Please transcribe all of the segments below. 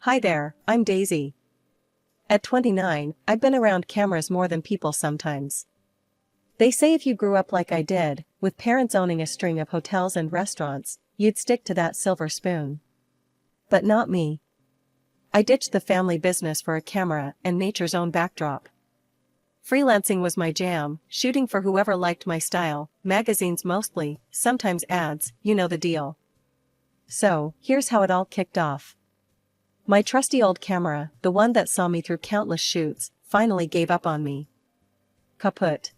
Hi there, I'm Daisy. At 29, I've been around cameras more than people sometimes. They say if you grew up like I did, with parents owning a string of hotels and restaurants, you'd stick to that silver spoon. But not me. I ditched the family business for a camera and nature's own backdrop. Freelancing was my jam, shooting for whoever liked my style, magazines mostly, sometimes ads, you know the deal. So, here's how it all kicked off. My trusty old camera, the one that saw me through countless shoots, finally gave up on me. Kaput.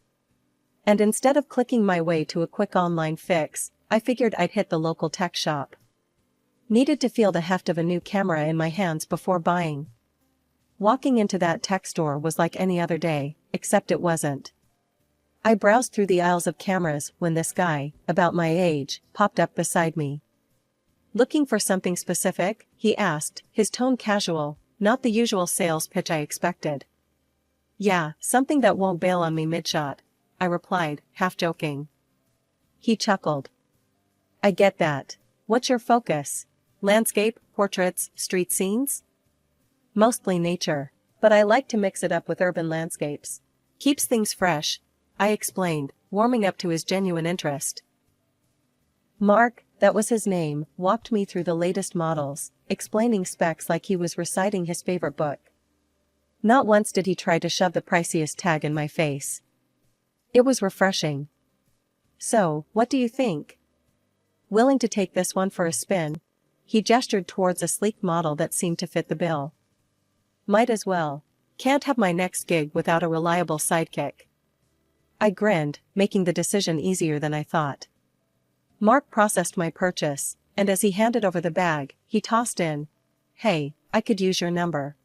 And instead of clicking my way to a quick online fix, I figured I'd hit the local tech shop. Needed to feel the heft of a new camera in my hands before buying. Walking into that tech store was like any other day, except it wasn't. I browsed through the aisles of cameras when this guy, about my age, popped up beside me. Looking for something specific? He asked, his tone casual, not the usual sales pitch I expected. Yeah, something that won't bail on me mid-shot, I replied, half joking. He chuckled. I get that. What's your focus? Landscape, portraits, street scenes? Mostly nature, but I like to mix it up with urban landscapes. Keeps things fresh, I explained, warming up to his genuine interest. Mark, that was his name, walked me through the latest models, explaining specs like he was reciting his favorite book. Not once did he try to shove the priciest tag in my face. It was refreshing. So, what do you think? Willing to take this one for a spin? He gestured towards a sleek model that seemed to fit the bill. Might as well. Can't have my next gig without a reliable sidekick. I grinned, making the decision easier than I thought. Mark processed my purchase, and as he handed over the bag, he tossed in, "Hey, I could use your number.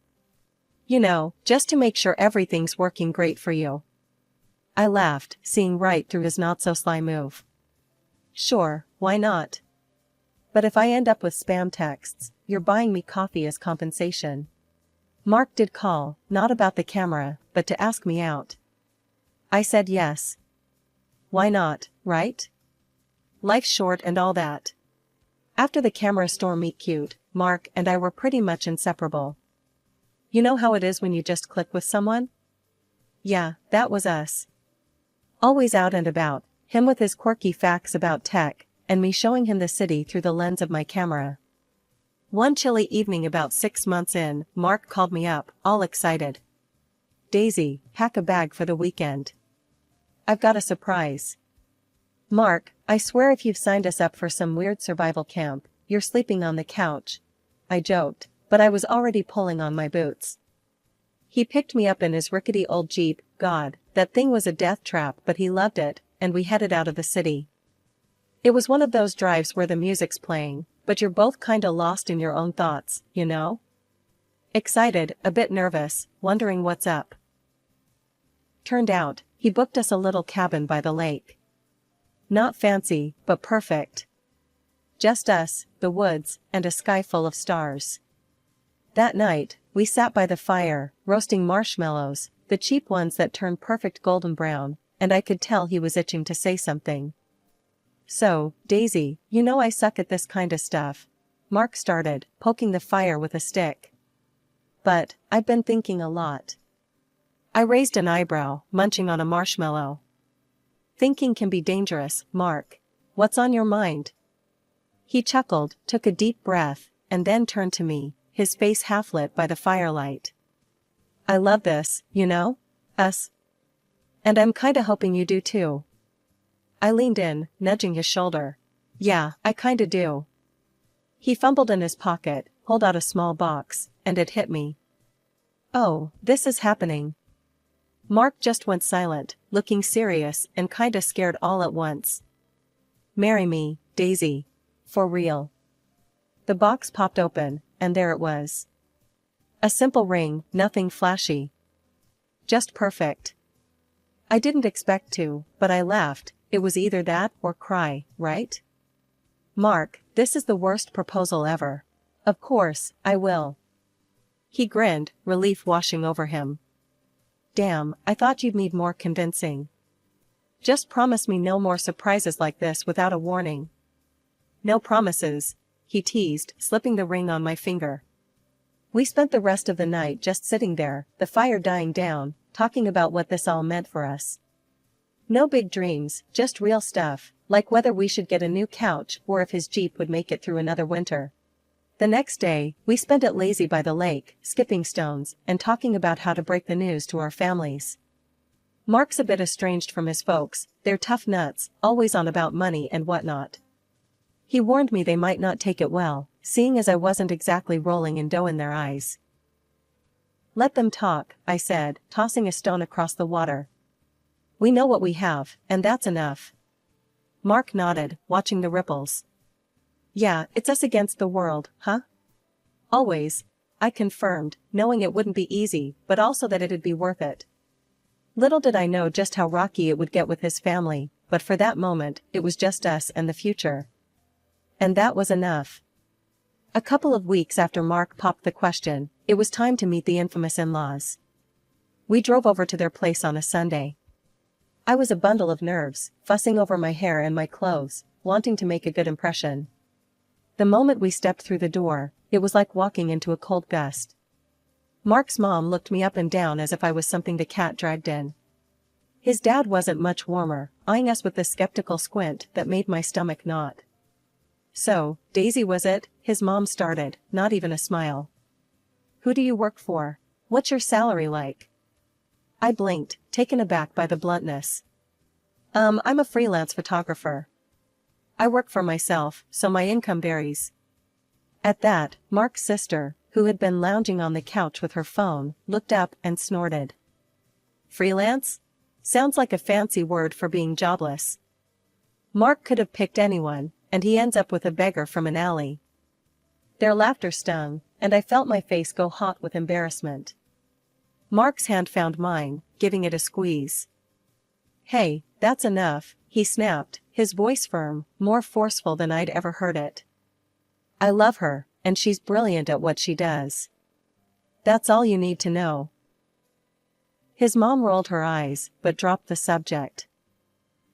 You know, just to make sure everything's working great for you." I laughed, seeing right through his not-so-sly move. Sure, why not? But if I end up with spam texts, you're buying me coffee as compensation. Mark did call, not about the camera, but to ask me out. I said yes. Why not, right? Life's short and all that. After the camera store meet cute, Mark and I were pretty much inseparable. You know how it is when you just click with someone? Yeah, that was us. Always out and about, him with his quirky facts about tech, and me showing him the city through the lens of my camera. One chilly evening about 6 months in, Mark called me up, all excited. Daisy, pack a bag for the weekend. I've got a surprise. Mark, I swear if you've signed us up for some weird survival camp, you're sleeping on the couch. I joked, but I was already pulling on my boots. He picked me up in his rickety old Jeep. God, that thing was a death trap, but he loved it, and we headed out of the city. It was one of those drives where the music's playing, but you're both kinda lost in your own thoughts, you know? Excited, a bit nervous, wondering what's up. Turned out, he booked us a little cabin by the lake. Not fancy, but perfect. Just us, the woods, and a sky full of stars. That night, we sat by the fire, roasting marshmallows, the cheap ones that turn perfect golden brown, and I could tell he was itching to say something. So, Daisy, you know I suck at this kinda stuff. Mark started, poking the fire with a stick. But, I've been thinking a lot. I raised an eyebrow, munching on a marshmallow. Thinking can be dangerous, Mark. What's on your mind? He chuckled, took a deep breath, and then turned to me, his face half lit by the firelight. I love this, you know? Us. And I'm kinda hoping you do too. I leaned in, nudging his shoulder. Yeah, I kinda do. He fumbled in his pocket, pulled out a small box, and it hit me. Oh, this is happening. Mark just went silent, looking serious and kinda scared all at once. Marry me, Daisy. For real. The box popped open, and there it was. A simple ring, nothing flashy. Just perfect. I didn't expect to, but I laughed. It was either that or cry, right? Mark, this is the worst proposal ever. Of course, I will. He grinned, relief washing over him. Damn, I thought you'd need more convincing. Just promise me no more surprises like this without a warning. No promises, he teased, slipping the ring on my finger. We spent the rest of the night just sitting there, the fire dying down, talking about what this all meant for us. No big dreams, just real stuff, like whether we should get a new couch or if his Jeep would make it through another winter. The next day, we spent it lazy by the lake, skipping stones, and talking about how to break the news to our families. Mark's a bit estranged from his folks, they're tough nuts, always on about money and whatnot. He warned me they might not take it well, seeing as I wasn't exactly rolling in dough in their eyes. Let them talk, I said, tossing a stone across the water. We know what we have, and that's enough. Mark nodded, watching the ripples. Yeah, it's us against the world, huh? Always, I confirmed, knowing it wouldn't be easy, but also that it'd be worth it. Little did I know just how rocky it would get with his family, but for that moment, it was just us and the future. And that was enough. A couple of weeks after Mark popped the question, it was time to meet the infamous in-laws. We drove over to their place on a Sunday. I was a bundle of nerves, fussing over my hair and my clothes, wanting to make a good impression. The moment we stepped through the door, it was like walking into a cold gust. Mark's mom looked me up and down as if I was something the cat dragged in. His dad wasn't much warmer, eyeing us with the skeptical squint that made my stomach knot. So, Daisy was it? His mom started, not even a smile. Who do you work for? What's your salary like? I blinked, taken aback by the bluntness. I'm a freelance photographer. I work for myself, so my income varies. At that, Mark's sister, who had been lounging on the couch with her phone, looked up and snorted. Freelance? Sounds like a fancy word for being jobless. Mark could have picked anyone, and he ends up with a beggar from an alley. Their laughter stung, and I felt my face go hot with embarrassment. Mark's hand found mine, giving it a squeeze. Hey, that's enough, he snapped, his voice firm, more forceful than I'd ever heard it. I love her, and she's brilliant at what she does. That's all you need to know. His mom rolled her eyes, but dropped the subject.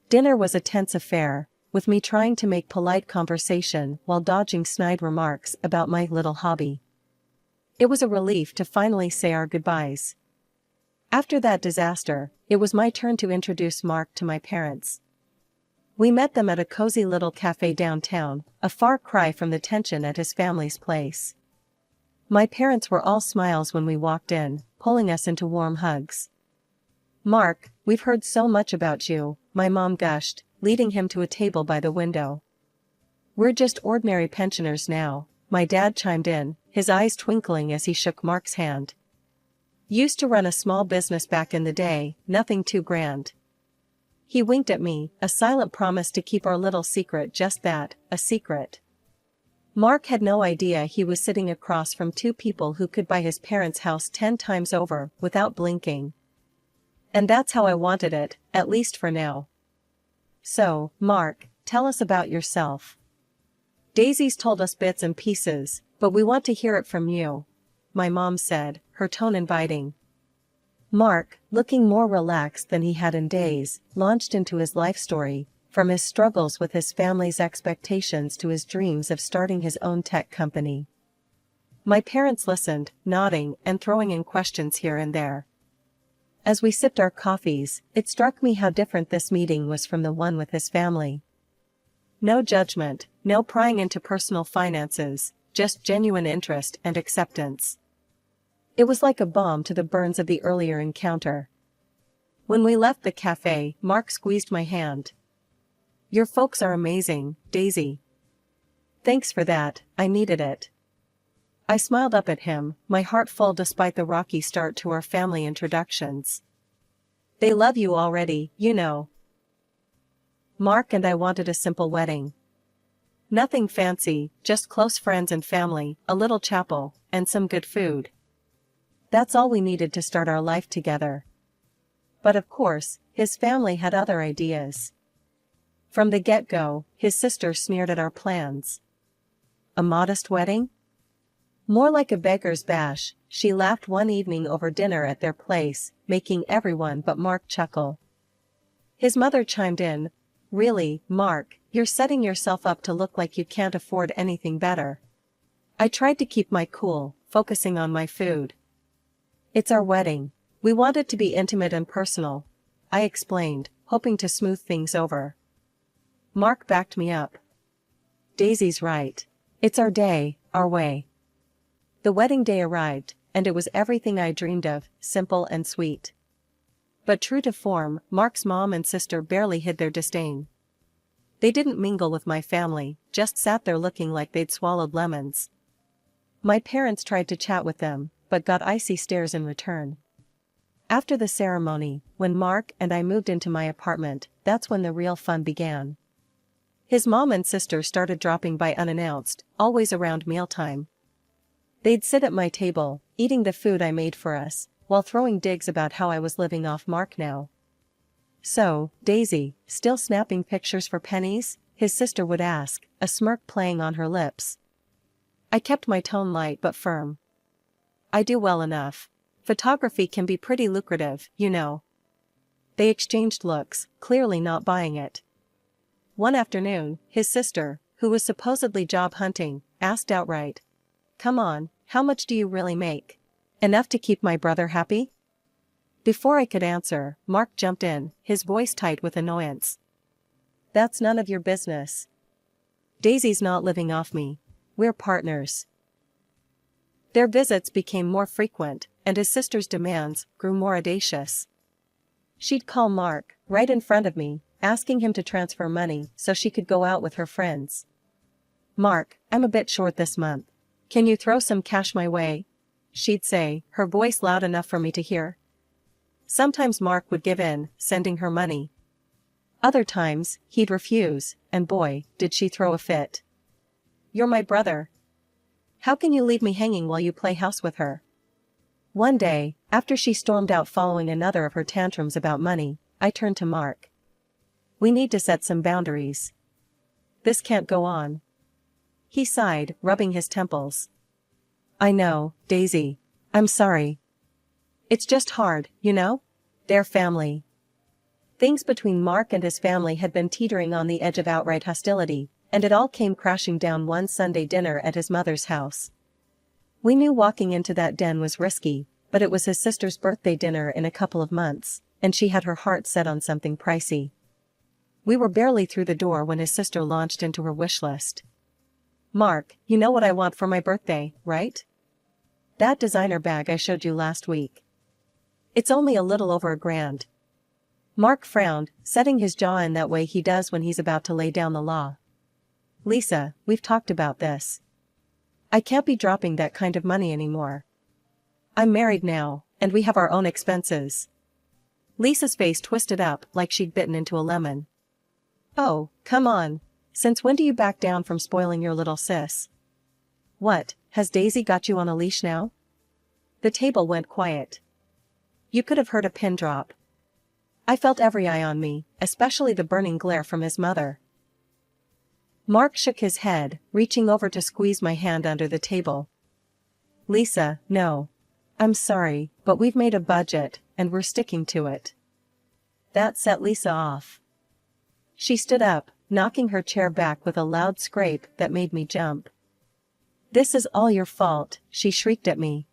Dinner was a tense affair, with me trying to make polite conversation while dodging snide remarks about my little hobby. It was a relief to finally say our goodbyes. After that disaster, it was my turn to introduce Mark to my parents. We met them at a cozy little cafe downtown, a far cry from the tension at his family's place. My parents were all smiles when we walked in, pulling us into warm hugs. Mark, we've heard so much about you, my mom gushed, leading him to a table by the window. We're just ordinary pensioners now, my dad chimed in, his eyes twinkling as he shook Mark's hand. Used to run a small business back in the day, nothing too grand. He winked at me, a silent promise to keep our little secret just that, a secret. Mark had no idea he was sitting across from two people who could buy his parents' house 10 times over, without blinking. And that's how I wanted it, at least for now. So, Mark, tell us about yourself. Daisy's told us bits and pieces, but we want to hear it from you, my mom said, her tone inviting. Mark, looking more relaxed than he had in days, launched into his life story, from his struggles with his family's expectations to his dreams of starting his own tech company. My parents listened, nodding and throwing in questions here and there. As we sipped our coffees, it struck me how different this meeting was from the one with his family. No judgment, no prying into personal finances, just genuine interest and acceptance. It was like a balm to the burns of the earlier encounter. When we left the cafe, Mark squeezed my hand. Your folks are amazing, Daisy. Thanks for that, I needed it. I smiled up at him, my heart full despite the rocky start to our family introductions. They love you already, you know. Mark and I wanted a simple wedding. Nothing fancy, just close friends and family, a little chapel, and some good food. That's all we needed to start our life together. But of course, his family had other ideas. From the get-go, his sister sneered at our plans. A modest wedding? More like a beggar's bash, she laughed one evening over dinner at their place, making everyone but Mark chuckle. His mother chimed in, Really, Mark, you're setting yourself up to look like you can't afford anything better. I tried to keep my cool, focusing on my food. It's our wedding. We want it to be intimate and personal, I explained, hoping to smooth things over. Mark backed me up. Daisy's right. It's our day, our way. The wedding day arrived, and it was everything I dreamed of, simple and sweet. But true to form, Mark's mom and sister barely hid their disdain. They didn't mingle with my family, just sat there looking like they'd swallowed lemons. My parents tried to chat with them, but got icy stares in return. After the ceremony, when Mark and I moved into my apartment, that's when the real fun began. His mom and sister started dropping by unannounced, always around mealtime. They'd sit at my table, eating the food I made for us, while throwing digs about how I was living off Mark now. "So, Daisy, still snapping pictures for pennies?" his sister would ask, a smirk playing on her lips. I kept my tone light but firm. "I do well enough. Photography can be pretty lucrative, you know." They exchanged looks, clearly not buying it. One afternoon, his sister, who was supposedly job hunting, asked outright, "Come on, how much do you really make? Enough to keep my brother happy?" Before I could answer, Mark jumped in, his voice tight with annoyance. "That's none of your business. Daisy's not living off me. We're partners." Their visits became more frequent, and his sister's demands grew more audacious. She'd call Mark, right in front of me, asking him to transfer money so she could go out with her friends. "Mark, I'm a bit short this month. Can you throw some cash my way?" she'd say, her voice loud enough for me to hear. Sometimes Mark would give in, sending her money. Other times, he'd refuse, and boy, did she throw a fit. "You're my brother. How can you leave me hanging while you play house with her?" One day, after she stormed out following another of her tantrums about money, I turned to Mark. "We need to set some boundaries. This can't go on." He sighed, rubbing his temples. "I know, Daisy. I'm sorry. It's just hard, you know? They're family." Things between Mark and his family had been teetering on the edge of outright hostility, and it all came crashing down one Sunday dinner at his mother's house. We knew walking into that den was risky, but it was his sister's birthday dinner in a couple of months, and she had her heart set on something pricey. We were barely through the door when his sister launched into her wish list. "Mark, you know what I want for my birthday, right? That designer bag I showed you last week. It's only a little over $1,000. Mark frowned, setting his jaw in that way he does when he's about to lay down the law. "Lisa, we've talked about this. I can't be dropping that kind of money anymore. I'm married now, and we have our own expenses." Lisa's face twisted up like she'd bitten into a lemon. "Oh, come on. Since when do you back down from spoiling your little sis? What, has Daisy got you on a leash now?" The table went quiet. You could have heard a pin drop. I felt every eye on me, especially the burning glare from his mother. Mark shook his head, reaching over to squeeze my hand under the table. "Lisa, no. I'm sorry, but we've made a budget, and we're sticking to it." That set Lisa off. She stood up, knocking her chair back with a loud scrape that made me jump. "This is all your fault," she shrieked at me.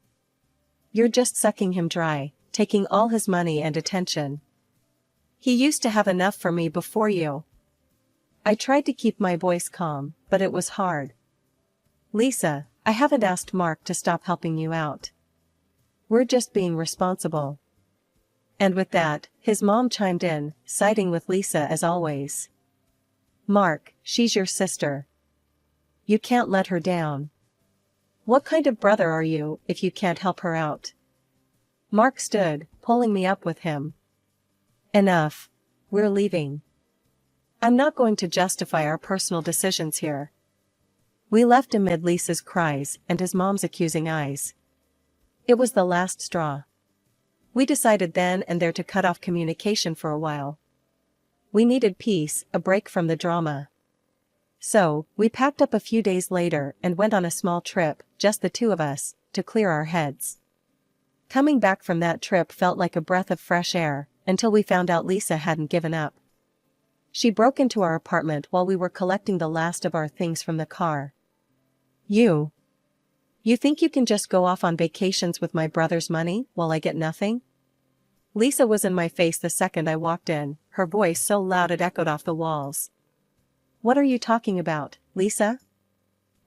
"You're just sucking him dry, taking all his money and attention. He used to have enough for me before you." I tried to keep my voice calm, but it was hard. "Lisa, I haven't asked Mark to stop helping you out. We're just being responsible." And with that, his mom chimed in, siding with Lisa as always. "Mark, she's your sister. You can't let her down. What kind of brother are you if you can't help her out?" Mark stood, pulling me up with him. "Enough. We're leaving. I'm not going to justify our personal decisions here." We left amid Lisa's cries and his mom's accusing eyes. It was the last straw. We decided then and there to cut off communication for a while. We needed peace, a break from the drama. So, we packed up a few days later and went on a small trip, just the two of us, to clear our heads. Coming back from that trip felt like a breath of fresh air, until we found out Lisa hadn't given up. She broke into our apartment while we were collecting the last of our things from the car. "You You think you can just go off on vacations with my brother's money while I get nothing? Lisa was in my face the second I walked in, her voice so loud it echoed off the walls. What are you talking about, Lisa?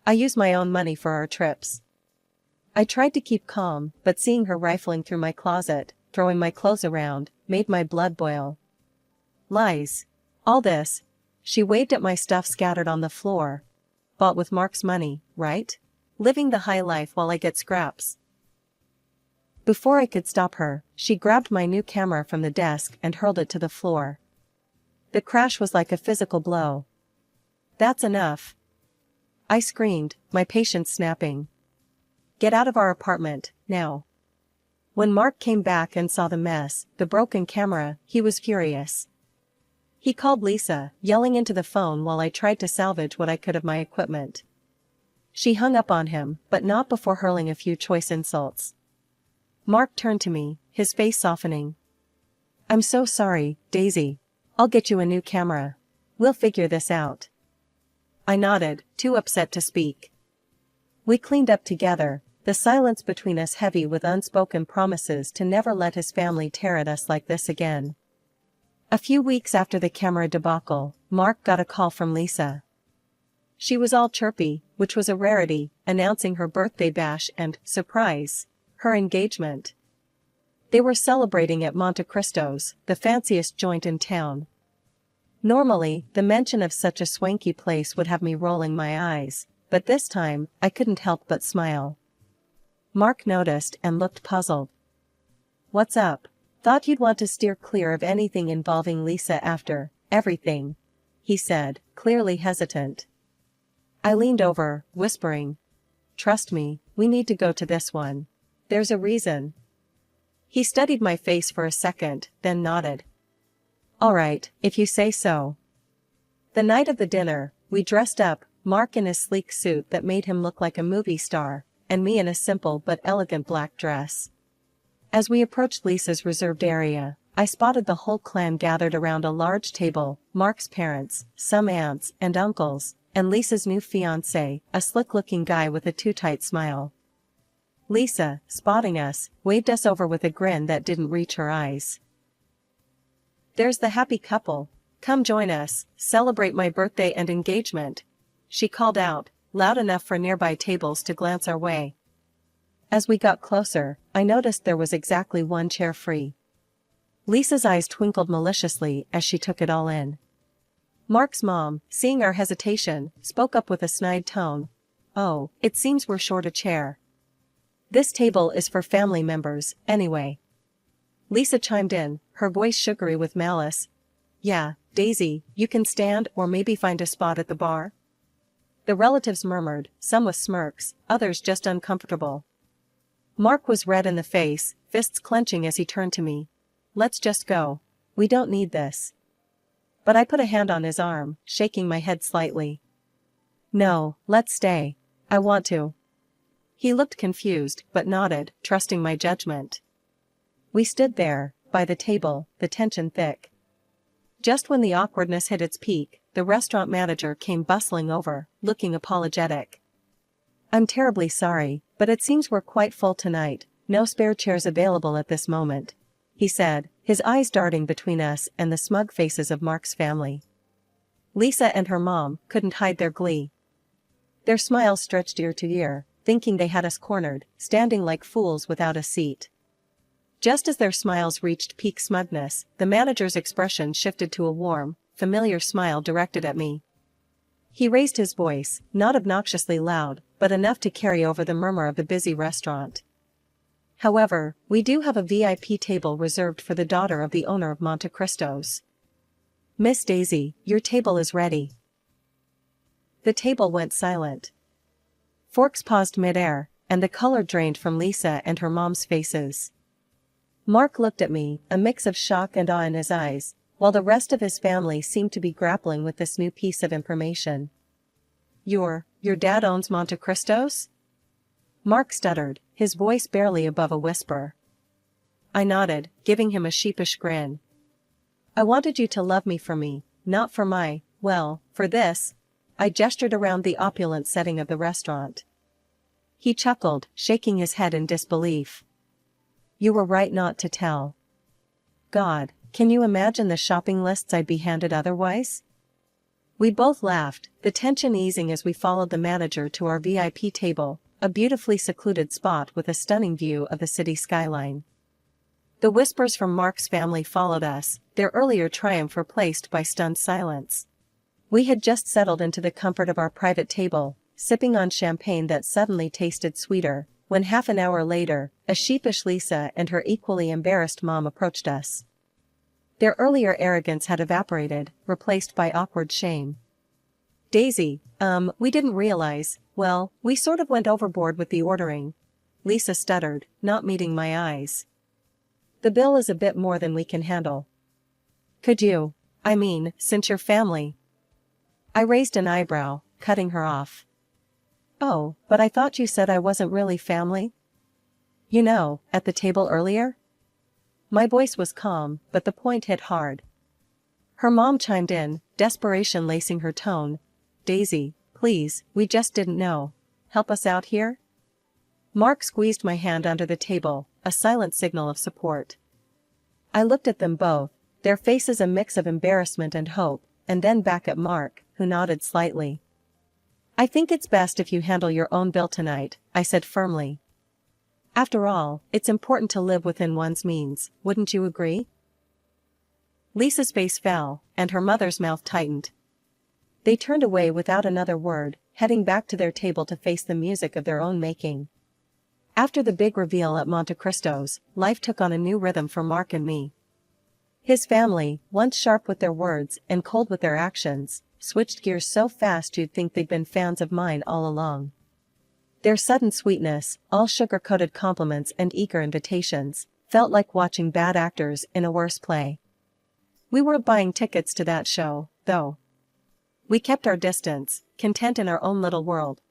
I use my own money for our trips. I tried to keep calm, but seeing her rifling through my closet, throwing my clothes around, made my blood boil. Lies. All this. She waved at my stuff scattered on the floor. Bought with Mark's money, right? Living the high life while I get scraps. Before I could stop her, she grabbed my new camera from the desk and hurled it to the floor. The crash was like a physical blow. That's enough. I screamed, my patience snapping. Get out of our apartment, now. When Mark came back and saw the mess, the broken camera, he was furious. He called Lisa, yelling into the phone while I tried to salvage what I could of my equipment. She hung up on him, but not before hurling a few choice insults. Mark turned to me, his face softening. I'm so sorry, Daisy. I'll get you a new camera. We'll figure this out. I nodded, too upset to speak. We cleaned up together, the silence between us heavy with unspoken promises to never let his family tear at us like this again. A few weeks after the camera debacle, Mark got a call from Lisa. She was all chirpy, which was a rarity, announcing her birthday bash and, surprise, her engagement. They were celebrating at Monte Cristo's, the fanciest joint in town. Normally, the mention of such a swanky place would have me rolling my eyes, but this time, I couldn't help but smile. Mark noticed and looked puzzled. What's up? Thought you'd want to steer clear of anything involving Lisa after everything, he said, clearly hesitant. I leaned over, whispering, Trust me, we need to go to this one. There's a reason. He studied my face for a second, then nodded. All right, if you say so. The night of the dinner, we dressed up, Mark in a sleek suit that made him look like a movie star, and me in a simple but elegant black dress. As we approached Lisa's reserved area, I spotted the whole clan gathered around a large table, Mark's parents, some aunts and uncles, and Lisa's new fiancé, a slick-looking guy with a too-tight smile. Lisa, spotting us, waved us over with a grin that didn't reach her eyes. There's the happy couple. Come join us, celebrate my birthday and engagement, she called out, loud enough for nearby tables to glance our way. As we got closer, I noticed there was exactly one chair free. Lisa's eyes twinkled maliciously as she took it all in. Mark's mom, seeing our hesitation, spoke up with a snide tone. Oh, it seems we're short a chair. This table is for family members, anyway. Lisa chimed in, her voice sugary with malice. Yeah, Daisy, you can stand or maybe find a spot at the bar. The relatives murmured, some with smirks, others just uncomfortable. Mark was red in the face, fists clenching as he turned to me. Let's just go. We don't need this. But I put a hand on his arm, shaking my head slightly. No, let's stay. I want to. He looked confused, but nodded, trusting my judgment. We stood there, by the table, the tension thick. Just when the awkwardness hit its peak, the restaurant manager came bustling over, looking apologetic. I'm terribly sorry, but it seems we're quite full tonight, no spare chairs available at this moment, he said, his eyes darting between us and the smug faces of Mark's family. Lisa and her mom couldn't hide their glee. Their smiles stretched ear to ear, thinking they had us cornered, standing like fools without a seat. Just as their smiles reached peak smugness, the manager's expression shifted to a warm, familiar smile directed at me. He raised his voice, not obnoxiously loud, but enough to carry over the murmur of the busy restaurant. However, we do have a VIP table reserved for the daughter of the owner of Monte Cristo's. Miss Daisy, your table is ready. The table went silent. Forks paused midair, and the color drained from Lisa and her mom's faces. Mark looked at me, a mix of shock and awe in his eyes, while the rest of his family seemed to be grappling with this new piece of information. Your dad owns Monte Cristo's? Mark stuttered, his voice barely above a whisper. I nodded, giving him a sheepish grin. I wanted you to love me for me, not for for this. I gestured around the opulent setting of the restaurant. He chuckled, shaking his head in disbelief. You were right not to tell. God, can you imagine the shopping lists I'd be handed otherwise? We both laughed, the tension easing as we followed the manager to our VIP table, a beautifully secluded spot with a stunning view of the city skyline. The whispers from Mark's family followed us, their earlier triumph replaced by stunned silence. We had just settled into the comfort of our private table, sipping on champagne that suddenly tasted sweeter, when half an hour later, a sheepish Lisa and her equally embarrassed mom approached us. Their earlier arrogance had evaporated, replaced by awkward shame. Daisy, we didn't realize, well, we sort of went overboard with the ordering. Lisa stuttered, not meeting my eyes. The bill is a bit more than we can handle. Could you? Since you're family. I raised an eyebrow, cutting her off. Oh, but I thought you said I wasn't really family? You know, at the table earlier? My voice was calm, but the point hit hard. Her mom chimed in, desperation lacing her tone. Daisy, please, we just didn't know. Help us out here? Mark squeezed my hand under the table, a silent signal of support. I looked at them both, their faces a mix of embarrassment and hope, and then back at Mark, who nodded slightly. I think it's best if you handle your own bill tonight, I said firmly. After all, it's important to live within one's means, wouldn't you agree? Lisa's face fell, and her mother's mouth tightened. They turned away without another word, heading back to their table to face the music of their own making. After the big reveal at Monte Cristo's, life took on a new rhythm for Mark and me. His family, once sharp with their words and cold with their actions, switched gears so fast you'd think they'd been fans of mine all along. Their sudden sweetness, all sugar-coated compliments and eager invitations, felt like watching bad actors in a worse play. We weren't buying tickets to that show, though. We kept our distance, content in our own little world.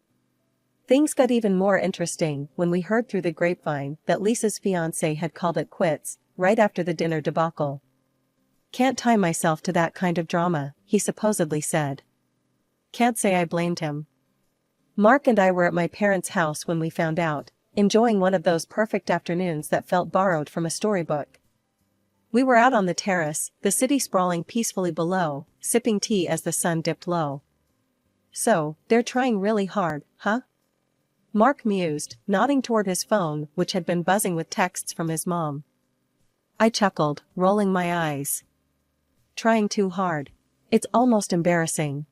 Things got even more interesting when we heard through the grapevine that Lisa's fiancé had called it quits, right after the dinner debacle. Can't tie myself to that kind of drama, he supposedly said. Can't say I blamed him. Mark and I were at my parents' house when we found out, enjoying one of those perfect afternoons that felt borrowed from a storybook. We were out on the terrace, the city sprawling peacefully below, sipping tea as the sun dipped low. So, they're trying really hard, huh? Mark mused, nodding toward his phone, which had been buzzing with texts from his mom. I chuckled, rolling my eyes. Trying too hard. It's almost embarrassing.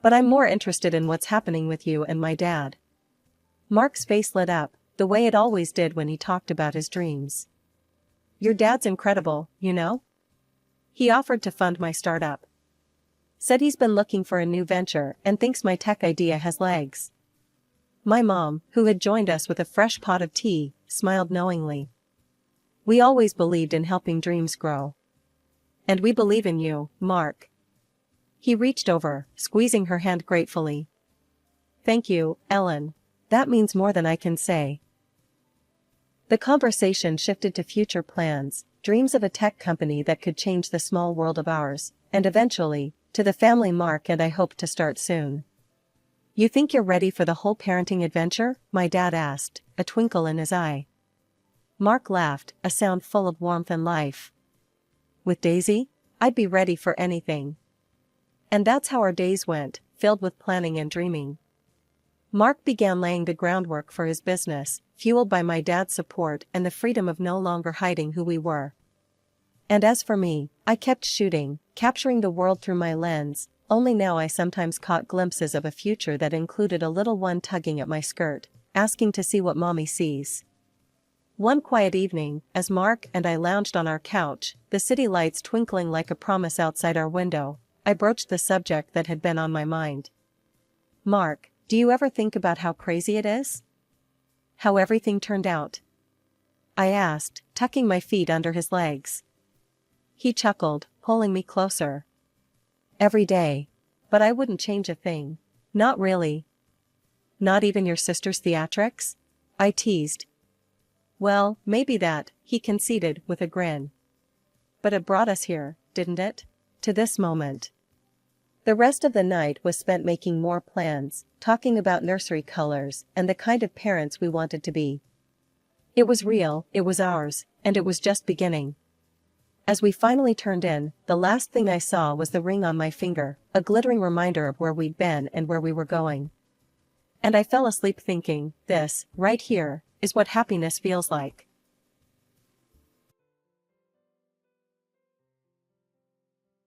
But I'm more interested in what's happening with you and my dad. Mark's face lit up, the way it always did when he talked about his dreams. Your dad's incredible, you know? He offered to fund my startup. Said he's been looking for a new venture and thinks my tech idea has legs. My mom, who had joined us with a fresh pot of tea, smiled knowingly. We always believed in helping dreams grow. And we believe in you, Mark. He reached over, squeezing her hand gratefully. Thank you, Ellen. That means more than I can say. The conversation shifted to future plans, dreams of a tech company that could change the small world of ours, and eventually, to the family Mark and I hope to start soon. You think you're ready for the whole parenting adventure? My dad asked, a twinkle in his eye. Mark laughed, a sound full of warmth and life. With Daisy? I'd be ready for anything. And that's how our days went, filled with planning and dreaming. Mark began laying the groundwork for his business, fueled by my dad's support and the freedom of no longer hiding who we were. And as for me, I kept shooting, capturing the world through my lens, only now I sometimes caught glimpses of a future that included a little one tugging at my skirt, asking to see what mommy sees. One quiet evening, as Mark and I lounged on our couch, the city lights twinkling like a promise outside our window, I broached the subject that had been on my mind. Mark, do you ever think about how crazy it is? How everything turned out? I asked, tucking my feet under his legs. He chuckled, pulling me closer. Every day. But I wouldn't change a thing. Not really. Not even your sister's theatrics? I teased. Well, maybe that, he conceded with a grin. But it brought us here, didn't it? To this moment. The rest of the night was spent making more plans, talking about nursery colors and the kind of parents we wanted to be. It was real, it was ours, and it was just beginning. As we finally turned in, the last thing I saw was the ring on my finger, a glittering reminder of where we'd been and where we were going. And I fell asleep thinking, this, right here, is what happiness feels like.